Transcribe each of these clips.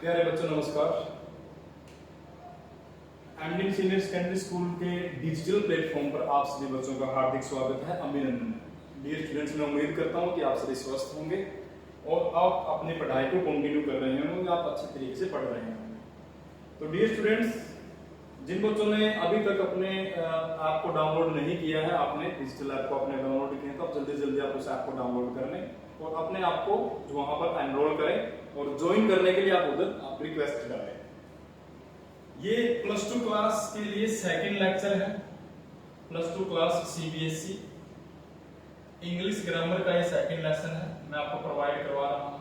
प्यारे बच्चों नमस्कार। एमडी सीनियर सेकेंडरी स्कूल के डिजिटल प्लेटफॉर्म पर आप सभी बच्चों का हार्दिक स्वागत है, अभिनंदन। डियर स्टूडेंट्स, मैं उम्मीद करता हूं कि आप सभी स्वस्थ होंगे और आप अपनी पढ़ाई को कंटिन्यू कर रहे होंगे, आप अच्छे तरीके से पढ़ रहे होंगे। तो डियर स्टूडेंट्स, जिन बच्चों ने अभी तक अपने ऐप को डाउनलोड नहीं किया है, आपने डिजिटल ऐप को अपने डाउनलोड किया, तो आप जल्दी जल्दी आप उस ऐप को डाउनलोड कर लें और अपने आप को वहां पर एनरोल करें और ज्वाइन करने के लिए आप उधर आप रिक्वेस्ट डालें। ये प्लस टू क्लास के लिए सेकंड लेक्चर है। Plus two class CBSE English grammar का ये सेकंड लेसन है, मैं आपको प्रोवाइड करवा रहा हूँ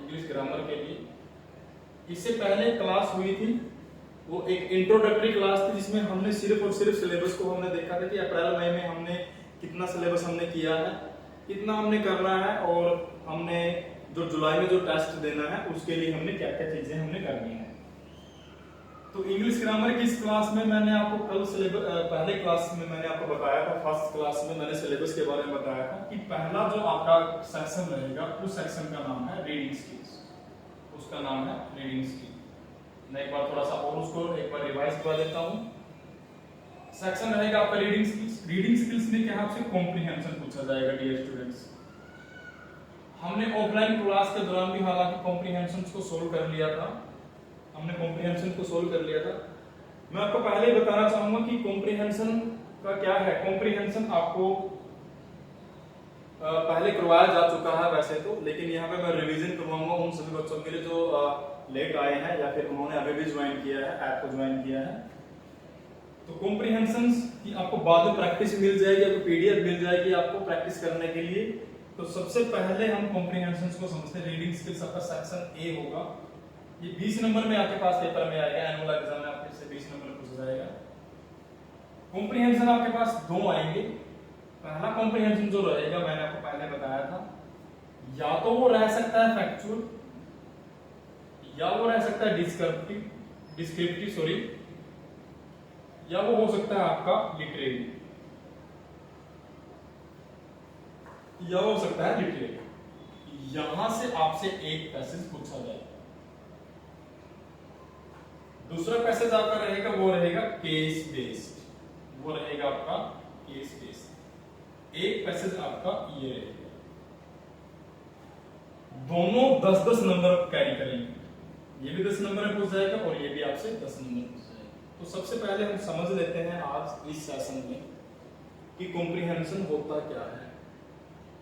इंग्लिश ग्रामर के लिए। इससे पहले क्लास हुई थी, वो एक इंट्रोडक्टरी क्लास थी जिसमें हमने सिर्फ और सिर्फ सिलेबस को हमने देखा था कि अप्रैल मई में हमने कितना सिलेबस हमने किया है, कितना हमने करना है और हमने जो जुलाई में जो टेस्ट देना है उसके लिए हमने क्या क्या चीजें हमने करनी है। तो इंग्लिश ग्रामर की इस क्लास में मैंने आपको कल सिलेबस पहले क्लास में मैंने आपको बताया था, फर्स्ट क्लास में मैंने सिलेबस के बारे में बताया था कि पहला जो आपका सेक्शन रहेगा उस सेक्शन का नाम है रीडिंग स्किल्स, उसका नाम है रीडिंग स्किल। मैं एक बार थोड़ा सा और उसको एक बार रिवाइज करवा देता हूँ। सेक्शन रहेगा आपका रीडिंग स्किल्स। रीडिंग स्किल्स में क्या आपसे कॉम्प्रिहेंशन पूछा जाएगा डियर स्टूडेंट्स। हमने ऑफलाइन क्लास के दौरान भी हालांकि कॉम्प्रिहेंशन को सोल्व कर लिया था, हमने कॉम्प्रिहेंशन को सोल्व कर लिया था। मैं आपको पहले ही बताना चाहूंगा कि कॉम्प्रिहेंशन का क्या है। कॉम्प्रिहेंशन आपको पहले करवाया जा चुका है वैसे तो, लेकिन यहाँ पे मैं रिवीजन करवाऊंगा उन सभी बच्चों के लिए जो लेट आए हैं या फिर उन्होंने अभी भी ज्वाइन किया है, ऐप को ज्वाइन किया है। तो कॉम्प्रिहेंशन की आपको बाद में प्रैक्टिस मिल जाएगी, आपको पीडीएफ मिल जाएगी आपको प्रैक्टिस करने के लिए। तो सबसे पहले हम कॉम्प्रिहेंशन को समझते हैं। रीडिंग स्किल्स आपका सेक्शन ए होगा, ये 20 नंबर में आपके पास पेपर में आएगा, एनुअल एग्जाम में आपके से 20 नंबर पूछा जाएगा। कॉम्प्रिहेंशन आपके पास दो आएंगे। पहला कॉम्प्रिहेंशन जो रहेगा मैंने आपको पहले बताया था, या तो वो रह सकता है फैक्चुअल या वो रह सकता है डिस्क्रिप्टिव सॉरी, या वो हो सकता है आपका लिटरेरी, या हो सकता है लिटरेरी। यहां से आपसे एक पैसेज पूछा जाएगा। दूसरा पैसेज आपका रहेगा वो रहेगा केस बेस्ड, वो रहेगा आपका केस बेस्ड। एक पैसेज आपका ये रहेगा। दोनों 10-10 नंबर कैरी करेंगे, ये भी 10 नंबर में पूछ जाएगा और ये भी आपसे 10 नंबर पूछ जाएगा। तो सबसे पहले हम समझ लेते हैं आज इस सेशन में कि कॉम्प्रिहेंशन होता क्या है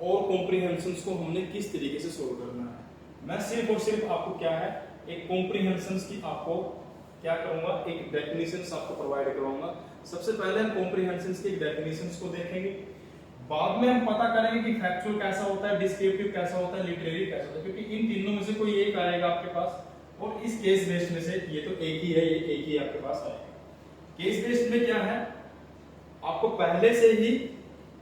और कॉम्प्रिहेंशन को हमने किस तरीके से सोल्व करना है। मैं सिर्फ और सिर्फ आपको क्या है एक कॉम्प्रिहेंशन की आपको क्या करूंगा, एक डेफिनेशन आपको प्रोवाइड करवाऊंगा। सबसे पहले हम कॉम्प्रिहेंशन की डेफिनेशन को देखेंगे, बाद में हम पता करेंगे कि फैक्चुअल कैसा होता है, डिस्क्रिप्टिव कैसा होता है, लिटरेरी कैसा होता है, क्योंकि इन तीनों में से कोई एक आएगा आपके पास और इस केस बेस्ड में से ये तो एक ही है, ये एक ही आपके पास आएगा। केस बेस्ड में क्या है, आपको पहले से ही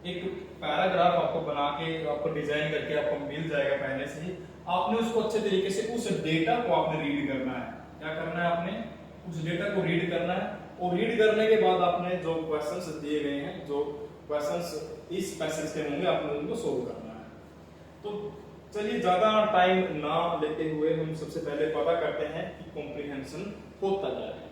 एक पैराग्राफ आपको बना के आपको डिजाइन करके आपको मिल जाएगा पहले से ही। आपने उसको अच्छे तरीके से उस डेटा को आपने रीड करना है। क्या करना है, आपने उस डेटा को रीड करना है और रीड करने के बाद आपने जो क्वेश्चंस दिए गए हैं, जो क्वेश्चंस इस पैसेज के होंगे, आपने उनको सोल्व करना है। तो चलिए ज्यादा टाइम ना लेते हुए हम सबसे पहले पता करते हैं कि कॉम्प्रिहेंशन होता क्या है।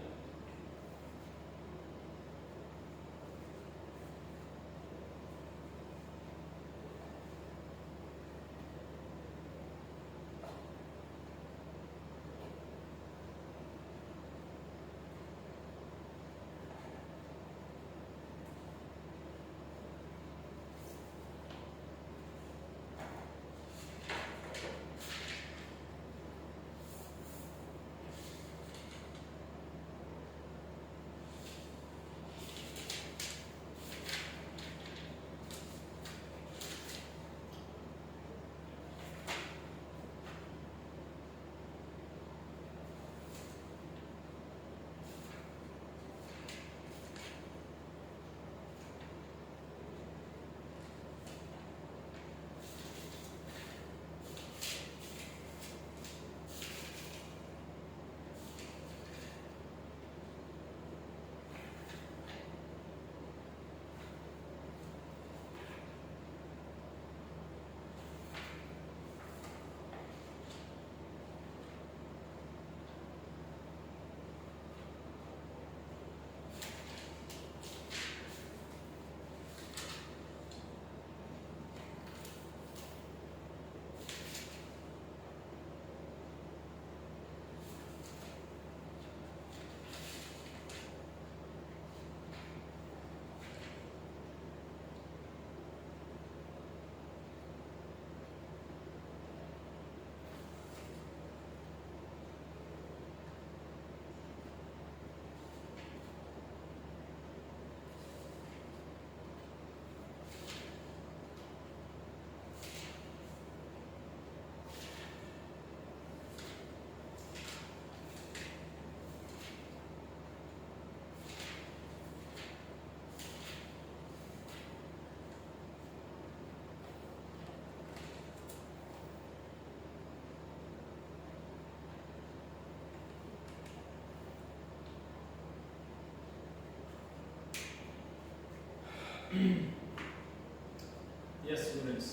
यस स्टूडेंट्स,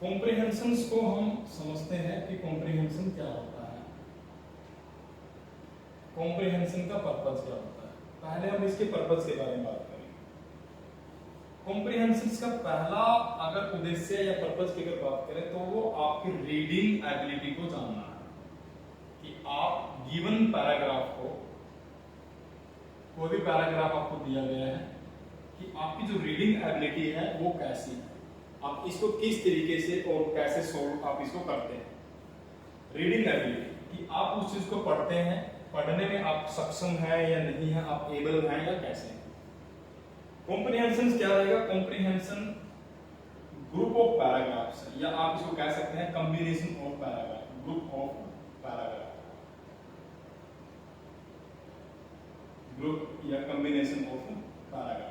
कॉम्प्रिहेंशंस को हम समझते हैं कि कॉम्प्रिहेंशन क्या होता है, कॉम्प्रिहेंशन का पर्पस क्या होता है। पहले हम इसके पर्पस के बारे में बात करेंगे। कॉम्प्रिहेंशन का पहला अगर उद्देश्य या पर्पस की अगर बात करें तो वो आपकी रीडिंग एबिलिटी को जानना है कि आप गिवन पैराग्राफ को, कोई भी पैराग्राफ आपको दिया गया है, कि आपकी जो रीडिंग एबिलिटी है वो कैसी है, आप इसको किस तरीके से और कैसे सोल्व आप इसको करते हैं। रीडिंग एबिलिटी कि आप उस चीज को पढ़ते हैं, पढ़ने में आप सक्षम हैं या नहीं है, आप एबल हैं या कैसे हैं। कॉम्प्रिहेंशन क्या रहेगा, कॉम्प्रिहेंशन ग्रुप ऑफ पैराग्राफ्स है, या आप इसको कह सकते हैं combination of paragraph, group of paragraph, group या combination of paragraph.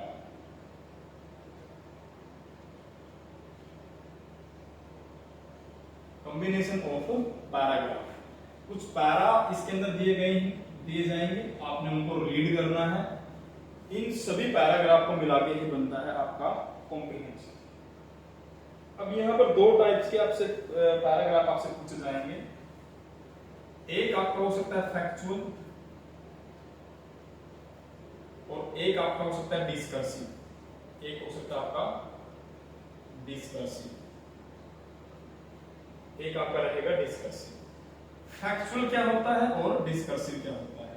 Combination of paragraph, कुछ पैरा इसके अंदर दिए जाएंगे, आपने उनको रीड करना है। इन सभी पैराग्राफ को मिला के ही बनता है आपका कॉम्प्रिहेंशन। अब यहाँ पर दो टाइप्स के आपसे पैराग्राफ आपसे पूछे जाएंगे। एक आपका हो सकता है फैक्चुअल और एक आपका हो सकता है डिस्कर्सिव। एक हो सकता है आपका डिस्कर्सिव, एक आपका रहेगा डिस्कर्सिव। फैक्चुअल क्या होता है और डिस्कर्सिव क्या होता है,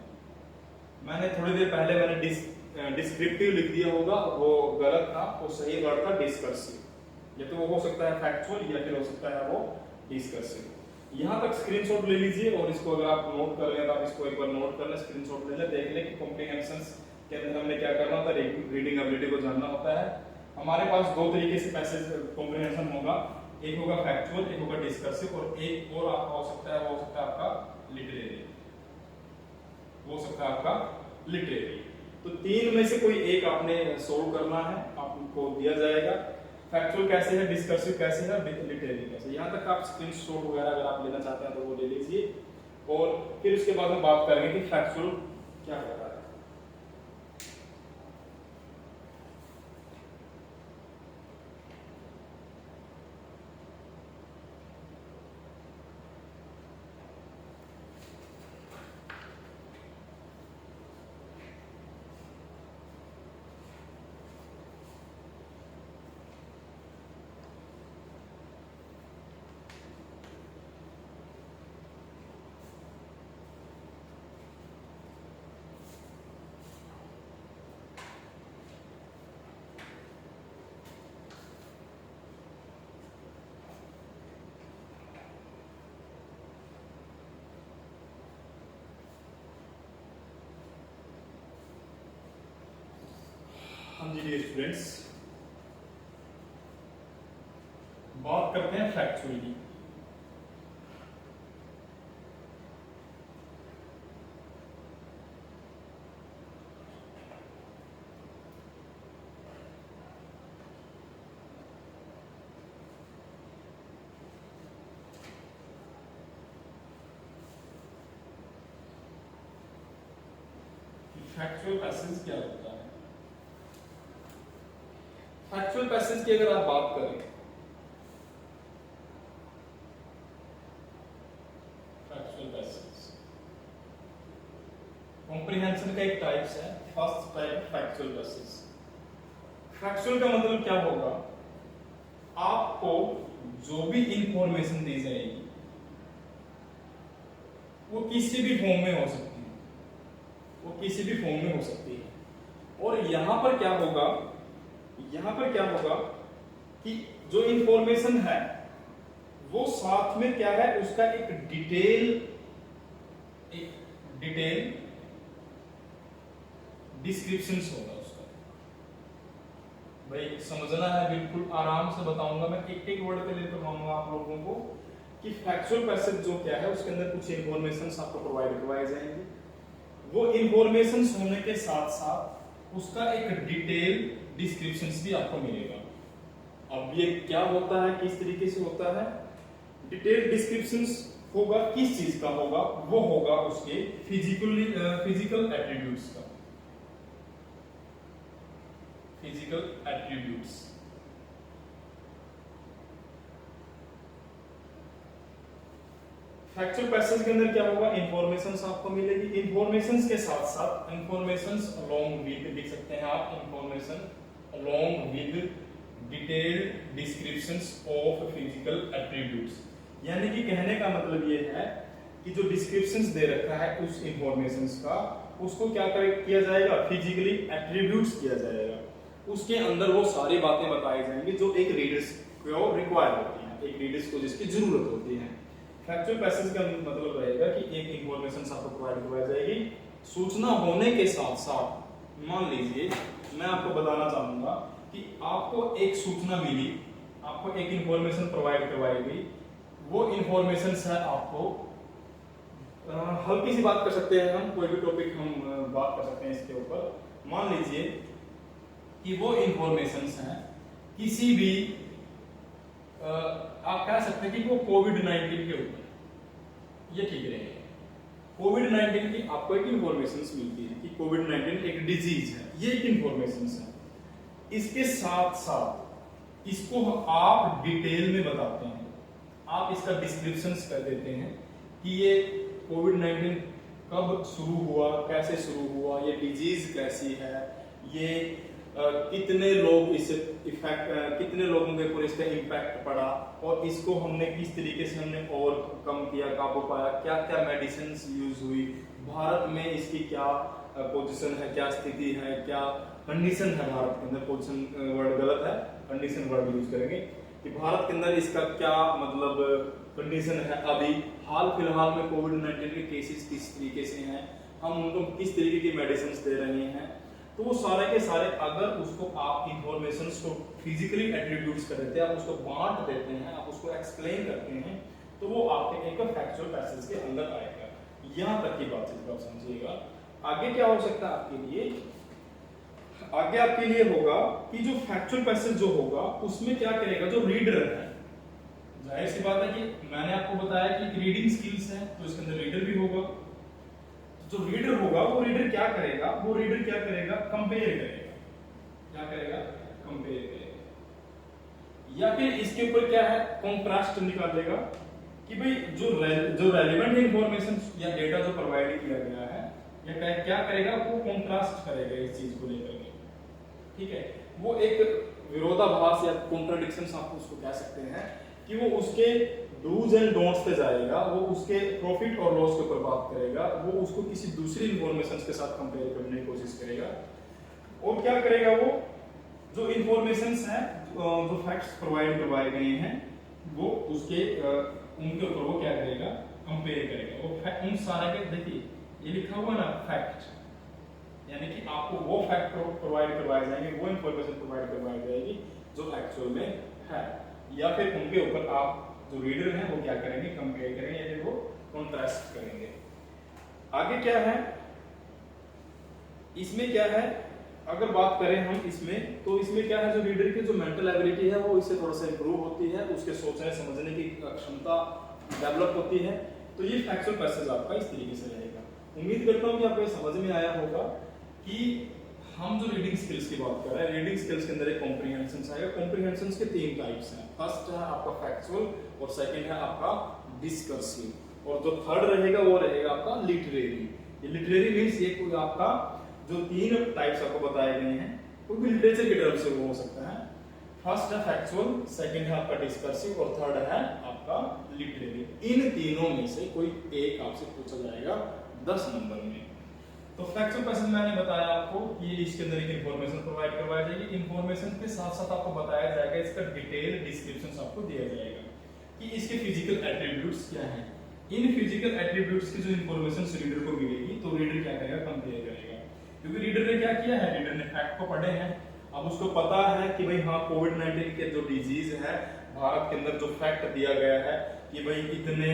मैंने थोड़ी देर पहले मैंने डिस्क्रिप्टिव लिख दिया होगा, वो गलत था, वो सही वर्ड था डिस्कर्सिव। या तो वो हो सकता है फैक्चुअल या फिर हो सकता है वो डिस्कर्सिव। यहाँ तक स्क्रीनशॉट ले लीजिए और इसको अगर आप नोट कर लें तो आप इसको एक बार नोट कर लें, स्क्रीनशॉट ले लें, देख लें कि कॉम्प्रिहेंशंस के अंदर हमने क्या करना होता है, रीडिंग एबिलिटी को जानना होता है। हमारे पास दो तरीके से पैसेज कॉम्प्रिहेंशन होगा, एक होगा फैक्चुअल, एक होगा डिस्कर्सिव, और एक और आपका हो सकता है, वो हो सकता है आपका लिटरेरी, वो हो सकता है आपका लिटरेरी। तो तीन में से कोई एक आपने सोल्व करना है, आपको दिया जाएगा। फैक्चुअल कैसे है, डिस्कर्सिव कैसे है, लिटरेरी कैसे। यहाँ तक आप स्क्रीनशॉट वगैरह अगर आप लेना चाहते हैं तो वो ले लीजिए, और फिर उसके बाद हम बात करेंगे कि फैक्चुअल क्या होता है। हाँ जी डियर स्टूडेंट्स, बात करते हैं फैक्चुअल की। फैक्चुअल पैसेज क्या होता है। फैक्चुअल पैसेज की अगर आप बात करें, फैक्चुअल पैसेज कॉम्प्रिहेंशन का एक टाइप्स है। First type factual passage. Factual का मतलब क्या होगा, आपको जो भी इंफॉर्मेशन दी जाएगी वो किसी भी फॉर्म में हो सकती है, वो किसी भी फॉर्म में हो सकती है। और यहां पर क्या होगा, यहां पर क्या होगा कि जो इंफॉर्मेशन है वो साथ में क्या है, उसका एक डिटेल डिस्क्रिप्शन होगा उसका। भाई समझना है, बिल्कुल आराम से बताऊंगा मैं, एक एक वर्ड पे लेकर आऊंगा आप लोगों को कि फैक्चुअल पैसेज जो क्या है उसके अंदर कुछ इंफॉर्मेशन आपको प्रोवाइड करवाए जाएंगे। वो इंफॉर्मेशन होने के साथ साथ उसका एक डिटेल डिस्क्रिप्शन भी आपको मिलेगा। अब ये क्या होता है, किस तरीके से होता है, डिटेल डिस्क्रिप्शन होगा, किस चीज का होगा, वो होगा उसके फिजिकल एट्रीब्यूट्स का। Physical attributes. फैक्चुअल पैसेज के अंदर क्या होगा, इंफॉर्मेशंस आपको मिलेगी, इंफॉर्मेशंस के साथ साथ इंफॉर्मेशंस अलोंग विद लिख सकते हैं आप, information along with detailed descriptions of physical attributes. यानी कि कहने का मतलब ये है कि जो डिस्क्रिप्शंस दे रखा है उस इंफॉर्मेशंस का, उसको क्या किया जाएगा, फिजिकली एट्रीब्यूट्स किया जाएगा। उसके अंदर वो सारी बातें बताई जाएंगी जो एक रीडर्स को रिक्वायर होती हैं, एक रीडर्स को जिसकी जरूरत होती है। फैक्चुअल पैसेज का मतलब रहेगा कि एक इंफॉर्मेशन आपको प्रोवाइड करवाई जाएगी, सूचना होने के साथ साथ मान लीजिए मैं आपको बताना चाहूंगा कि आपको एक सूचना मिली, आपको एक इंफॉर्मेशन प्रोवाइड करवाई गई, वो इंफॉर्मेशन है आपको हल्की सी बात कर सकते हैं हम, कोई भी टॉपिक हम बात कर सकते हैं इसके ऊपर। मान लीजिए कि वो इंफॉर्मेशन है किसी भी आप कह सकते हैं कि वो कोविड-19 के ऊपर, ये ठीक रहेगा। कोविड-19 की आपको एक इंफॉर्मेशन मिलती है कि कोविड-19 एक डिजीज है, ये एक इंफॉर्मेशन है। इसके साथ साथ इसको आप डिटेल में बताते हैं, आप इसका डिस्क्रिप्शन कर देते हैं कि ये कोविड-19 कब शुरू हुआ, कैसे शुरू हुआ, ये डिजीज कैसी है, ये कितने लोग इससे कितने लोगों के ऊपर इसका इम्पैक्ट पड़ा, और इसको हमने किस तरीके से हमने ओवरकम किया, काबू पाया, क्या क्या मेडिसिन यूज हुई, भारत में इसकी क्या पोजीशन है, क्या स्थिति है, क्या कंडीशन है भारत के अंदर, पोजीशन वर्ड गलत है, कंडीशन वर्ड यूज करेंगे कि भारत के अंदर इसका क्या मतलब कंडीशन है, अभी हाल फिलहाल में कोविड-19 के केसेस किस तरीके से हैं, हम उनको किस तरीके की मेडिसिन दे रहे हैं। तो वो सारे के सारे अगर उसको आप इंफॉर्मेशन को फिजिकली एट्रीब्यूट्स कर देते हैं, आप उसको बांट देते हैं, आप उसको एक्सप्लेन करते हैं, तो वो आपके एक फैक्चुअल पैसेज के अंदर आएगा। यहाँ तक की बातचीत को आप समझिएगा। आगे क्या हो सकता है आपके लिए, आगे आपके लिए होगा कि जो फैक्चुअल पैसेज जो होगा उसमें क्या करेगा, जो रीडर है, जाहिर सी बात है कि मैंने आपको बताया कि रीडिंग स्किल्स है, तो इसके अंदर रीडर भी होगा। जो रीडर होगा वो रीडर क्या करेगा, वो रीडर क्या करेगा, कंपेयर करेगा, क्या करेगा, कंपेयर करेगा, या फिर इसके ऊपर क्या है, कॉन्ट्रास्ट निकालेगा कि भाई जो रेलेवेंट इंफॉर्मेशन या डेटा जो प्रोवाइड किया गया है, या क्या करेगा, वो कॉन्ट्रास्ट करेगा इस चीज को लेकर के, ठीक है। वो एक विरोधाभास या कॉन्ट्राडिक्शन आप उसको कह सकते हैं कि वो उसके डूज एंड डोंट्स पे जाएगा, वो उसके प्रॉफिट और लॉस के ऊपर बात करेगा, वो उसको किसी दूसरी इंफॉर्मेशन के साथ कंपेयर करने की कोशिश करेगा, और क्या करेगा, वो जो इंफॉर्मेशन है, जो फैक्ट्स प्रोवाइड करवाए गए हैं, वो उसके उनके ऊपर वो क्या करेगा, कंपेयर करेगा। वो उन सारे के, देखिए ये लिखा हुआ ना फैक्ट, यानी कि आपको वो फैक्ट प्रोवाइड करवाए जाएंगे, वो इंफॉर्मेशन प्रोवाइड करवाई जाएगी जो एक्चुअल में है, या फिर उनके ऊपर आप जो रीडर हैं वो क्या करेंगे, कंपेयर करेंगे, या फिर वो कॉन्ट्रास्ट करेंगे। आगे क्या है, इसमें क्या है, अगर बात करें हम इसमें, तो इसमें क्या है, जो रीडर की जो मेंटल एबिलिटी है वो इससे थोड़ा सा इंप्रूव होती है, उसके सोचने समझने की क्षमता डेवलप होती है। तो ये फैक्चुअल पैसेज आपका इस तरीके से रहेगा। उम्मीद करता हूँ कि आपको समझ में आया होगा कि हम जो रीडिंग स्किल्स की बात कर रहे हैं, रीडिंग स्किल्स के अंदर एक कॉम्प्रिहेंशन आएगा। कॉम्प्रिहेंशन के 3 टाइप्स हैं, फर्स्ट है आपका फैक्चुअल, और सेकंड है आपका डिस्कर्सिव, और जो थर्ड रहेगा वो रहेगा आपका लिटरेरी। ये लिटरेरी मींस ये कोई आपका जो 3 टाइप्स आपको बताए गए हैं, कोई भी लिटरेचर की तरफ से वो हो सकता है। फर्स्ट है फैक्चुअल, सेकंड है आपका डिस्कर्सिव, और थर्ड है आपका लिटरेरी। इन तीनों में से कोई एक आपसे पूछा जाएगा 10 नंबर में। तो फैक्चुअल पैसेज मैंने बताया आपको कि इसके अंदर एक इंफॉर्मेशन प्रोवाइड करवाई जाएगी, इंफॉर्मेशन के साथ साथ आपको बताया जाएगा, इसका डिटेल डिस्क्रिप्शन आपको दिया जाएगा कि इसके फिजिकल एट्रीब्यूट्स क्या हैं। इन फिजिकल एट्रीब्यूट्स की जो इंफॉर्मेशन रीडर को मिलेगी, तो रीडर क्या करेगा, कंपेयर करेगा, क्योंकि रीडर ने क्या किया है, रीडर ने फैक्ट को पढ़े हैं, अब उसको पता है कि भाई हाँ कोविड-19 के जो डिजीज है भारत के अंदर, जो फैक्ट दिया गया है कि भाई इतने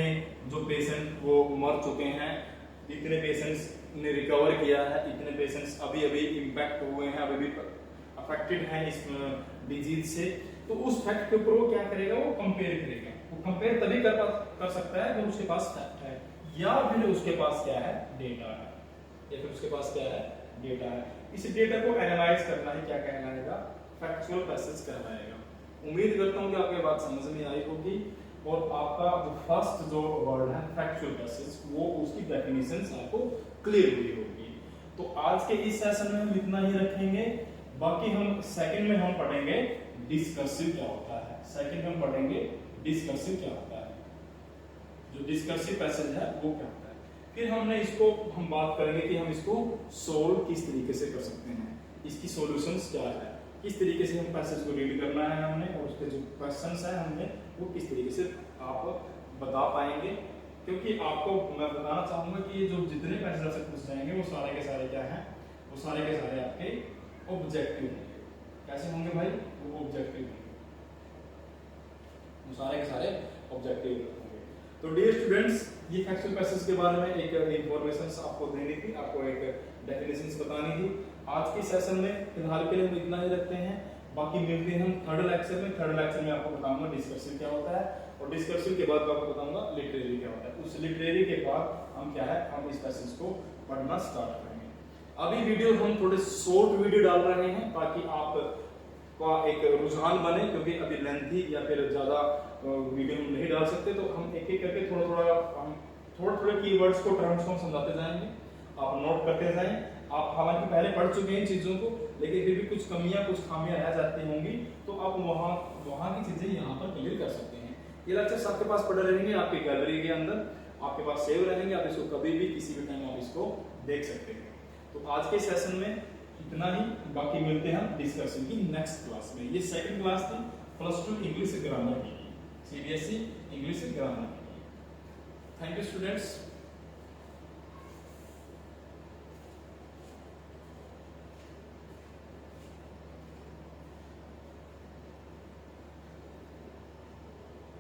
जो पेशेंट वो मर चुके हैं, इतने पेशेंट्स ने रिकवर किया है, इतने पेशेंट्स अभी अभी इम्पैक्ट हुए हैं, अभी भी अफेक्टेड हैं इस डिजीज से, तो उस फैक्ट के ऊपर वो क्या करेगा, वो कंपेयर करेगा। वो कंपेयर तभी कर सकता है जब उसके पास फैक्ट है, या फिर उसके पास क्या है, डेटा है, या फिर उसके पास क्या है, डेटा है। इस डेटा को एनालाइज करना है, क्या कहलाएगा, फैक्चुअल पैसेज कहलाएगा। उम्मीद करता हूँ कि आपके बात समझ में आई होगी और आपका जो फर्स्ट जो वर्ड है फैक्चुअल पैसेज, वो उसकी डेफिनेशन आपको क्लियर हुई होगी। तो आज के इस सेशन में हम इतना ही रखेंगे। बाकी हम सेकंड में हम पढ़ेंगे डिस्कर्सिव क्या होता है। सेकंड में हम पढ़ेंगे डिस्कर्सिव क्या होता है, जो डिस्कर्सिव पैसेज है वो क्या होता है। फिर हमने इसको हम बात करेंगे कि हम इसको सोल्व किस तरीके से कर सकते हैं, इसकी सॉल्यूशंस क्या है, किस तरीके से हम पैसेज को रीड करना है हमने, और उसके जो क्वेश्चंस है हमने वो किस तरीके से आप बता पाएंगे। क्योंकि आपको मैं बताना चाहूंगा कि ये जो जितने पैसेज आपसे पूछ जाएंगे वो सारे के सारे क्या हैं, वो सारे के सारे आपके ऑब्जेक्टिव होंगे। कैसे होंगे भाई, वो ऑब्जेक्टिव होंगे, वो सारे के सारे ऑब्जेक्टिव होंगे। तो डियर स्टूडेंट्स, ये फैक्चुअल पैसेज के बारे में एक इंफॉर्मेशन आपको देनी थी, आपको एक डेफिनेशंस बतानी थी। आज के सेशन में फिलहाल के लिए हम इतना ही रखते हैं। बाकी मिलते हैं हम थर्ड लेक्चर में। थर्ड लेक्चर में आपको बताऊंगा डिस्कर्सिव क्या होता है, और डिस्कर्सिव के बाद आपको बताऊंगा लिटरेरी क्या होता है। उस लिटरेरी के बाद हम क्या है, हम इस पैसेज को पढ़ना स्टार्ट करेंगे। अभी वीडियो हम थोड़े शॉर्ट वीडियो डाल रहे हैं ताकि आप का एक रुझान बने, क्योंकि अभी लेंथी या फिर ज्यादा वीडियो हम नहीं डाल सकते। तो हम एक एक करके थोड़ा थोड़ा कीवर्ड्स को, टर्म्स को समझाते जाएंगे, आप नोट करते जाएं। आप हालांकि पहले पढ़ चुके हैं इन चीजों को, लेकिन फिर भी कुछ कमियां, कुछ खामियां रह जाती होंगी, तो आप वहां की चीजें यहाँ पर क्लियर कर सकते हैं। ये लेक्चर्स आपके पास पड़े रहेंगे, आपकी गैलरी के अंदर आपके पास सेव रहेंगे, आप इसको कभी भी किसी भी टाइम आप इसको देख सकते हैं। तो आज के सेशन में इतना ही, बाकी मिलते हैं डिस्कशन की नेक्स्ट क्लास में। ये सेकंड क्लास थी +2 इंग्लिश ग्रामर की, CBSE इंग्लिश ग्रामर की। Thank you students.